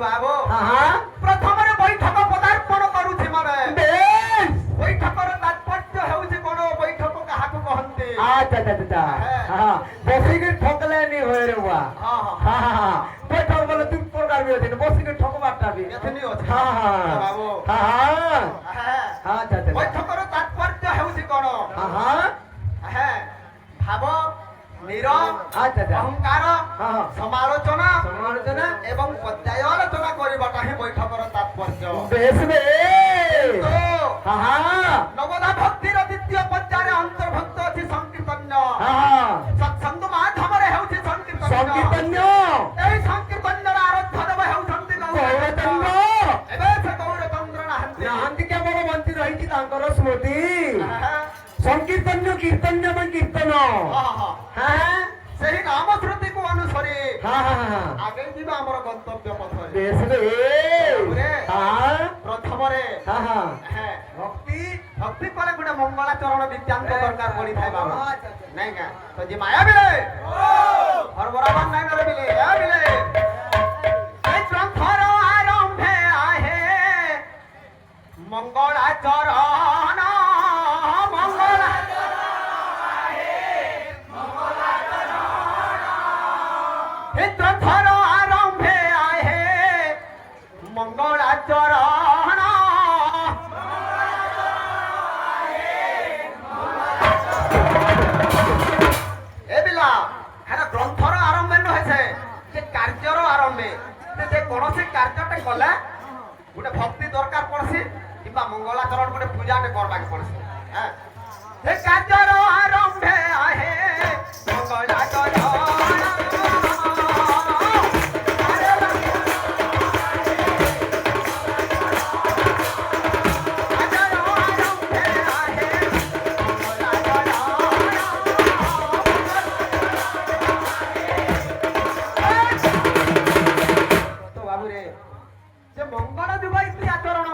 ବାବୁ ହଁ ପ୍ରଥମରେ ବୈଠକ ପଦାର୍ପଣ କରୁଛି ମାନେ ବେଶ ବୈଠକର ତାତ୍ପର୍ଯ୍ୟ ହେଉଛି କଣ ବୈଠକ କାହାକୁ କହନ୍ତି আচ্ছা আচ্ছা আচ্ছা হ্যাঁ বসিকে ঠকলে নি হয়ে রে বা ହଁ ହଁ হ্যাঁ হ্যাঁ বৈঠক বলে তুই প্রকার বিয়ে বসিকে ঠকবারটা বি এথনি ଅଛି হ্যাঁ হ্যাঁ ବାବୁ হ্যাঁ হ্যাঁ হ্যাঁ আচ্ছা আচ্ছা ବୈଠକର ତାତ୍ପର୍ଯ୍ୟ ହେଉଛି କଣ হ্যাঁ হ্যাঁ ভাব নির আচ্ছা আচ্ছা অহংକାର হ্যাঁ সমালোচনা সমালোচনা এবং পর্যালোচনা করিবাটা ହିଁ বৈঠকର তাৎপর্য বেশ বেশ তো হ্যাঁ নবদা ভক্তির দ্বিতীয় পর্যায়ে অন্তর্ভুক্ত ଅଛି সংকীর্তন্য হ্যাঁ ସତ୍ସଙ୍ଗ ମାଧ୍ୟମରେ ହେଉଛି ସଂକୀର୍ତ୍ତନ সংকীর্তন্য এই ସଂକୀର୍ତ୍ତନର ଆରାଧ୍ୟ ଦେବ ହେଉଛନ୍ତି গৌরচন্দ্র ଏବେ ସେ ଗୌରଚନ୍ଦ୍ର ନାହାନ୍ତି ନାହାନ୍ତି କେବଳ ବଞ୍ଚି ରହିଛି ତାଙ୍କର ସ୍ମୃତି ହଁ ସଂକୀର୍ତ୍ତନ୍ୟ କୀର୍ତ୍ତନ୍ୟ ଏବଂ କୀର୍ତ୍ତନ ହଁ হ্যাঁ ସେହି ନାମ ସ୍ମୃତିକୁ ଅନୁସରି হ্যাঁ হ্যাঁ হ্যাঁ ଆଗେଇ ଯିବା ଆମର ଗନ୍ତବ୍ୟ ପଥରେ বেশ বেশ হ্যাঁ ପ୍ରଥମରେ হ্যাঁ হ্যাঁ হ্যাঁ ভক্তি ଭକ୍ତି କଲେ ଗୋଟେ ମଙ୍ଗଳାଚରଣ ନିତ୍ୟାନ୍ତ ଦରକାର ପଡିଥାଏ ବାବା আচ্ছা, আচ্ছা। ନାଇଁ କା ତ ଜି ମାୟା ବିଲେ ହର ବରାବର ନାଇଁ ନଲେ ବିଲେ ଏ ବିଲେ ଏ ଗ୍ରନ୍ଥର ଆରମ୍ଭେ ଆହେ ମଙ୍ଗଳାଚରଣ हे ग्रंथर आरंभे आहे मंगलाचरण ए बिला हेरा ग्रंथर आरंभे न हेसे जे कार्यर आरंभे जे कोनोसी कार्यटे कले गुटे भक्ति दरकार पड़सी किबा मंगलाचरण गुटे पूजाटे करबा के पड़सी हां हे कार्यर आरंभे आहे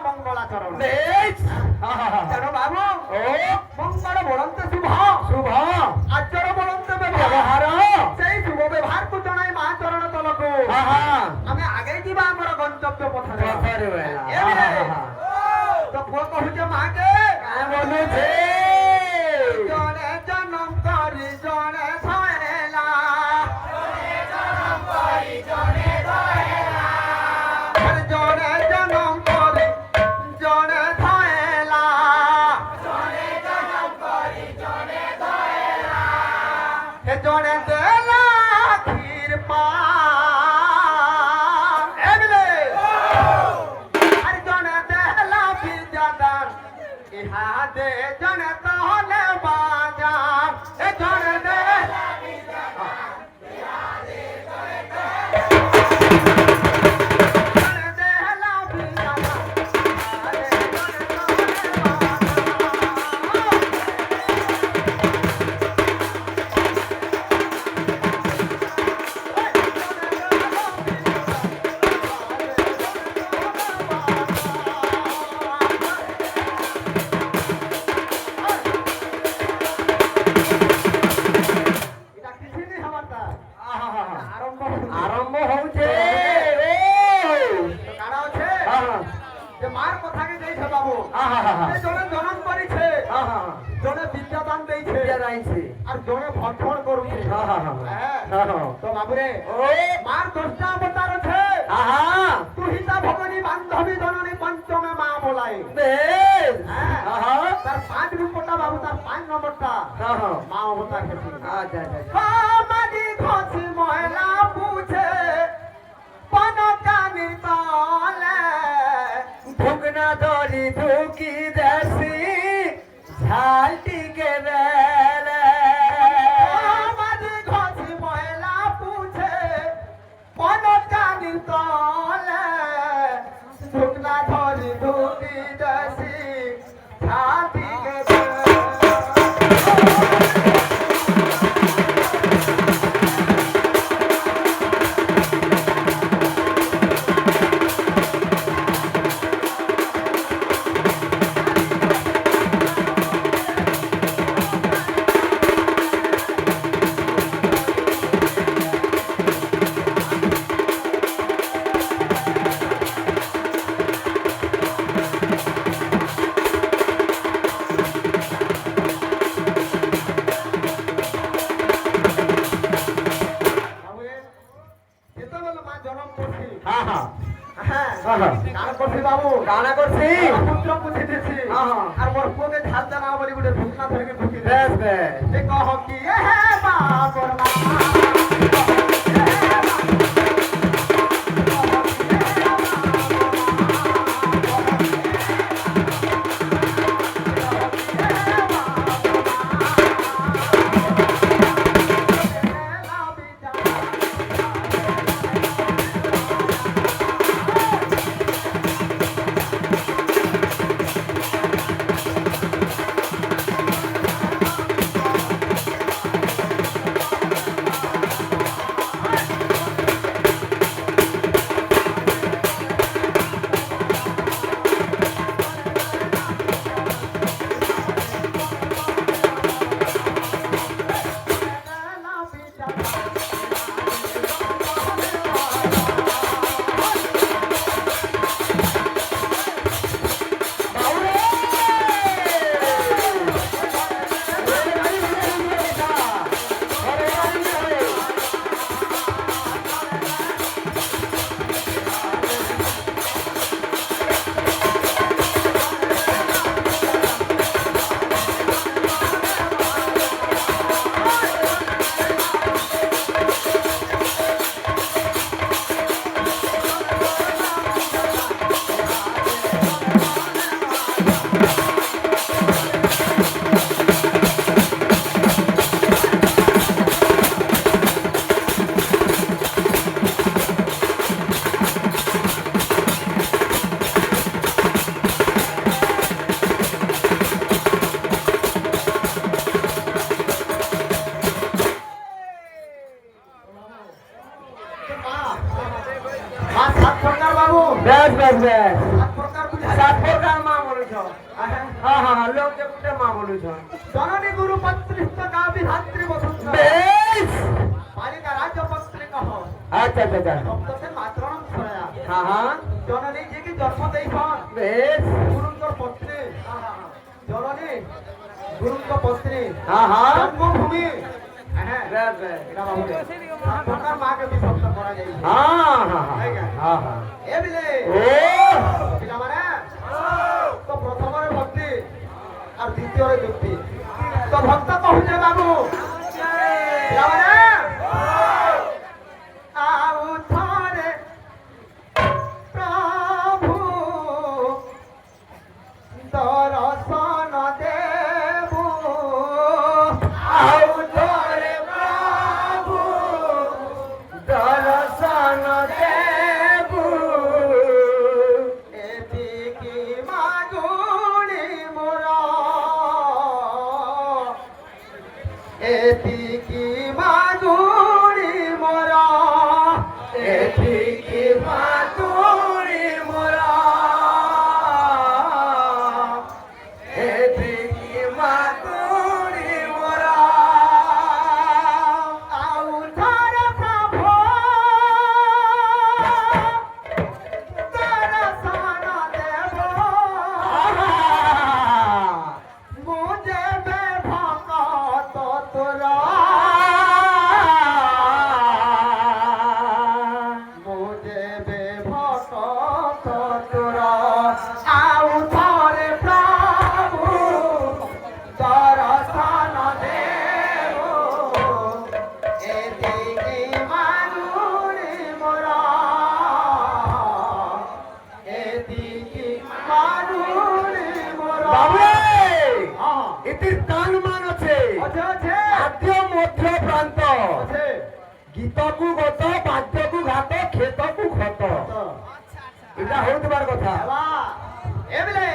मंगलाचरण বেশ হ্যাঁ হ্যাঁ হ্যাঁ তেণু বাবু ও মঙ্গল বলন্তে শুভ শুভ আচর বলন্তে ব্যবহার সেই শুভ ব্যবহারକୁ জଣାଇ ମା ଚରଣ ତଳକୁ হ্যাঁ হ্যাঁ ଆମେ ଆଗେଇ ଯିବା ଆମର ଗନ୍ତବ୍ୟ ପଥରେ পথরে বেলা ଏ ବିରେ, হ্যাঁ হ্যাঁ ତ ପୁଅ କହୁଛ ମାକେ কায় বলুছে ଜଣେ ଜନମ କରି ଜଣେ ଧଇଲା ଆରେ ଜଣେ ଜନମ କରି ଜଣେ ଧଇଲା हे जने देला खीर पान ए बिले अरे जने देला खीर जादान इहा दे जने तहले बाजान ए जने देला खीर जादान इहा दे जने देला खीर जादान इहा दे जने तहले बाजान এটা কিছু নেই হবারটা আরম্ভ আরম্ভ হচ্ছে তো কারা আছে হ্যাঁ হ্যাঁ যে মার কথাকে দেইছে বাবু হ্যাঁ হ্যাঁ যে জনে জনম করিছে হ্যাঁ হ্যাঁ জনে বিদ্যাদান দেইছে বিদ্যা রাইছে আর জনে ভক্ষণ করুছে হ্যাঁ হ্যাঁ হ্যাঁ হ্যাঁ। হ্যাঁ হ্যাঁ তো বাবুরে ও মার 10টা অবতার আছে আহা তুহিতা ভগনী বান্ধবী জননী পঞ্চমে মা বলাই বেশ হ্যাঁ। আহা তার 5 রূপটা বাবু তার 5 নম্বরটা হ্যাঁ হ্যাঁ মা অবতার হেতু আচ্ছা আচ্ছা মাদি ঘষি ময়লা পুছে পনকানি তলে ভুগনা ধরি ঢুকি দেশি ঝালটিকে বেলে মাদি ঘষি ময়লা পুছে পনকানি তলে শুকনা ধরি ঢুকি দেশি ছাতিকে আহা হ্যাঁ আহা কার করছি বাবু কানা করছি পুত্র পুছি দিছি আহা। আর মোর পুকে ঝাল জানা বলি গুটে ঢুকনা ধরে ঢুকি দে বেশ বেশ যে কহ কি এ হে বাবর মা মা সাত প্রকার বাবু বেশ বেশ বেশ সাত প্রকার বুঝা সাত প্রকার মা বলুছ হ্যাঁ হ্যাঁ লোক যে গুটে মা বলুছ জননী গুরু পত্রিস্ত কাবি ধাত্রী বসুন্ধ বেশ বালিকা রাজ্য পত্রী কহ আচ্ছা আচ্ছা আচ্ছা সপ্ততে মাতরম ছয়া হ্যাঁ হ্যাঁ জননী যে কি জন্ম দেইছন বেশ গুরুঙ্কর পত্নী জননী গুরুঙ্ক পত্নী হ্যাঁ হ্যাঁ জন্মভূমি হ্যাঁ বেশ বেশ এটা বাবু সাত প্রকার মাকে বিভক্ত করা যায় হ্যাঁ হ্যাঁ হ্যাঁ হ্যাঁ এ বিলে ও পিলামানে তো প্রথমরে ভক্তি আর দ্বিতীয়রে যুক্তি তো ভক্ত কহুছে বাবু পিলামানে ଆଉ ଥରେ ପ୍ରଭୁ ଦର୍ଶନ ଦେବୁ ଆଉ ଥରେ ପ୍ରଭୁ ଦର୍ଶନ ଦେବୁ ଏତିକି ମାଗୁଣି ମୋର ଏତିକି ମାଗୁଣି ମୋର ଏଠିକି ମାତୁଳି ମୋର ଏଠିକି ମାତୁଳି ମୋର ଆଉ ଥରେ ପ୍ରଭୁ ଦର୍ଶନ ଦେବ ମୁଁ ଯେବେ ଭକତ ତୋର ମୁଁ ଯେବେ ଭକତ ତୋର ଆଉ ଥରେ ପ୍ରଭୁ ଦର୍ଶନ ଦେବ ଏତିକି ମାଗୁଣି ମୋର ଏତିକି ମାଗୁଣି ମୋର বাবু ହଁ এটির তান মান আছে ଅଛେ ଅଛେ আদ্য মধ্য প্রান্ত ଅଛେ গীতকু গত বাদ্যকু ঘাত ক্ষেতকু ক্ষত ତ এটা হইবার কথা ହେଲା ଏ ବିଲେ